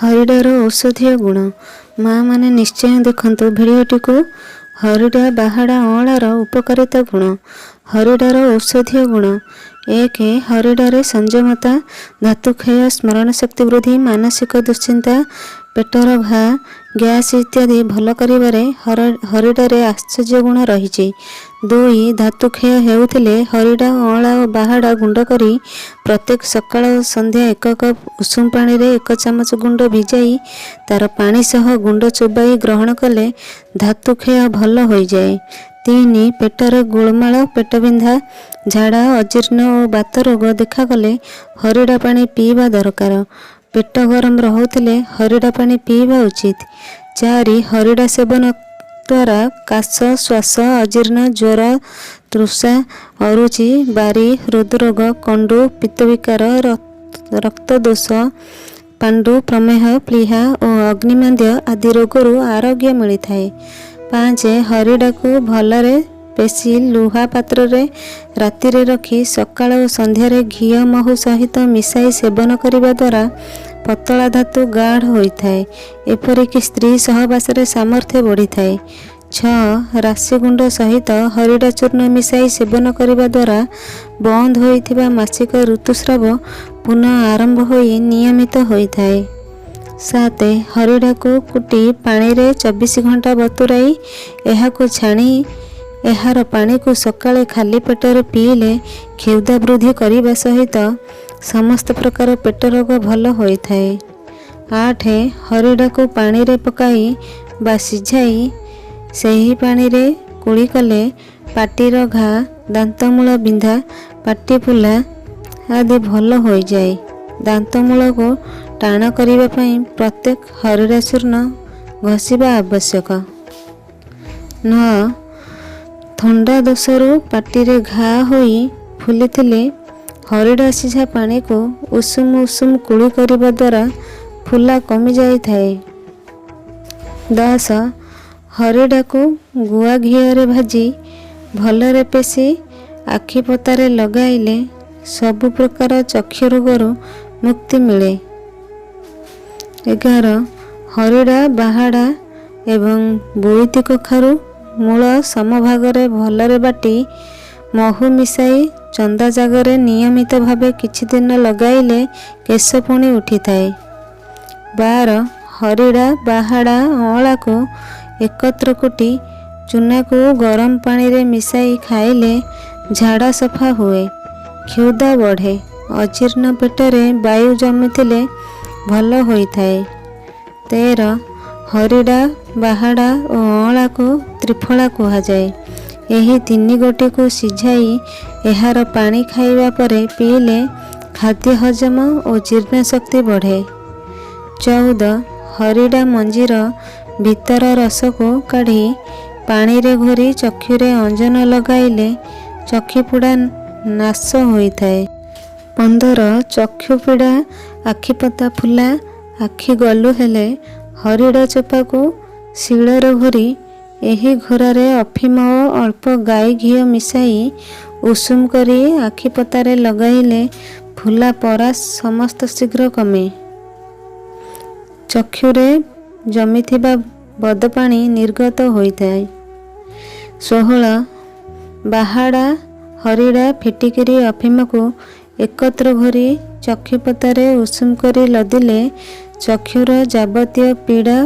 हरिडार औषधीय गुण माँ मैंने निश्चय देखु भिडियोटी को। हरिडा बाहाडा अँलार उपकारिता गुण। हरिडार औषधीय गुण एक हरिडारे संयमता, धातुक्षय, स्मरण शक्ति वृद्धि, मानसिक दुश्चिंता, पेटर घा, गैस इत्यादि भल करिबारे हरिडारे आश्चर्य गुण रही। दुई धातुक्षय हेउथिले हरिडा अँला और बाहाडा गुंड करी प्रत्येक सकाळ संध्या 1 कप उषुम पानी रे 1 चामच गुंड भिजाई तार पानी सह गुंड चोबाई ग्रहण कले धातुक्षय भल हो जाए। 3 पेटर गोलमाल, पेट बिंधा, झाड़ा, अजीर्ण और बात रोग देखागले हरिडा पानी पीवा दरकार। पेट गरम रहुथिले हरिडा पानी पीवा उचित। 4 हरिडा सेवन द्वारा काश, श्वास, अजीर्ण, ज्वर, तृषा, अरुचि, बारी, हृदरोग, कंडु, पित्तविकार, रक्तदोष, पांडु, प्रमेह, प्लीहा और अग्निमांद्य आदि रोगरू आरोग्य मिलता है। 5 हरिडा को भलरे पेशी लुहा पात्र रे राति रे रखी सकाळ और संध्यारे घी महू सहित मिसाई सेवन करिबा द्वारा पतला धातु गाढ़ होता है। एपरिक स्त्री सहवास सामर्थ्य बढ़ी थाए। 6 राशि गुंड सहित हरिडा चूर्ण मिसाई सेवन करने द्वारा बंद होइथिबा मासिक ऋतुस्राव पुनः आरंभ होई नियमित होता है। 7 हरिडा को कुटी पानी रे 24 घंटा बतुराई एहाको छाणी एहार पानी को सकाळे खाली पेटर पीले क्षुधा वृद्धि करने सहित समस्त प्रकार पेट रोग भल होता है। 8 हरिडा को पानी रे पकाई बा सिझाई सही पानी रे कुली कले पाटीर घा, दांतमूल बिंधा, पाटी फुला आदि भल हो जाए। दांतमूल को टाण करने प्रत्येक हरिडा चूर्ण घसीबा आवश्यक। 9 थंडा दोषरू पाटी रे घा होई फुली हरिडा सिझा पानी को उषुम उषुम कुली करने द्वारा फुला कमी जाई थाए। 10 हरिडा को गुआ घीरे भाजी भलरे पेशी आखि पतारे लगाइले सबु प्रकार चक्षु रोगरू मुक्ति मिले। 11 हरिडा बाहाडा एवं बोईती कखारू मूल समभागरे भलरे बाटी महू मिसाई चंदा जागरे नियमित भावे किछि दिन लगाइले केश पुणी उठी थाए। 12 हरिडा बाहाडा अँला को एकत्र कुटी चूना को गरम पानी रे मिसाई खाइले झाड़ा सफा हुए, क्षुधा बढ़े, अजीर्ण पेटरे वायु जमिथिले भल होइथाए। 13 हरिडा बाहाडा और अँला को त्रिफला कहा जाए। यही 3 गोटी को सिझाई एहार पानी खाइबा परे पीले खाद्य हजम और जीर्ण शक्ति बढ़े। 14 हरिडा मंजीर भीतर रस को काढ़ी पानी रे घोरी चक्षुरे अंजन लगाइले चक्षुपीड़ा नाश होइथाए। 15 चक्षुपीड़ा, आखिपता फुला, आखि गलु हेले हरिडा चोपा को शिଳରେ घोरी एही घोरारे अफिम और अल्प गाई घी मिसाई उषुम करी आखिपतारे लगाइले फुला परास समस्त शीघ्र कमे। चक्षुरे जमिथिबा बदपानी निर्गत होइथाए। 16 बाहाडा हरिडा फिटिकिरी अफिम को एकत्र घोरी चक्षुपतारे उषुम करी लदिले चक्षुर जाबतीय पीड़ा,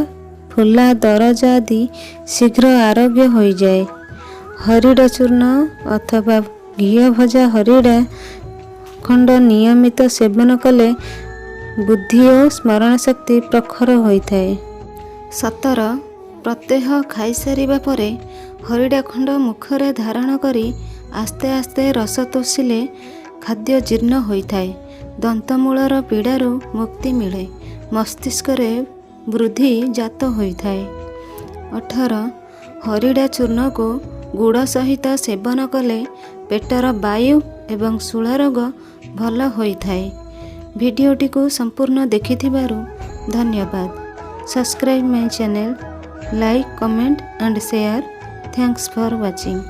फुला, दरज आदि शीघ्र आरोग्य हो जाए। हरिडा चूर्ण अथवा घी भजा हरिडा खंड नियमित सेवन कले बुद्धि और स्मरण शक्ति प्रखर होता है। 17 प्रत्यह खाई सारिबा परे हरिडा खंड मुखरे धारण करी आस्ते आस्ते रस तोषिले खाद्य जीर्ण होता है। दंतमूलर पीड़ारू मुक्ति मिले, मस्तिष्क वृद्धि जात होता है। 18 हरिडा चूर्ण को गुड़ सहित सेवन कले पेटर वायु एवं शूला रोग भल होता है। भिडियोटी को संपूर्ण देखिथिबारु धन्यवाद। Subscribe my channel, like, comment and share. Thanks for watching.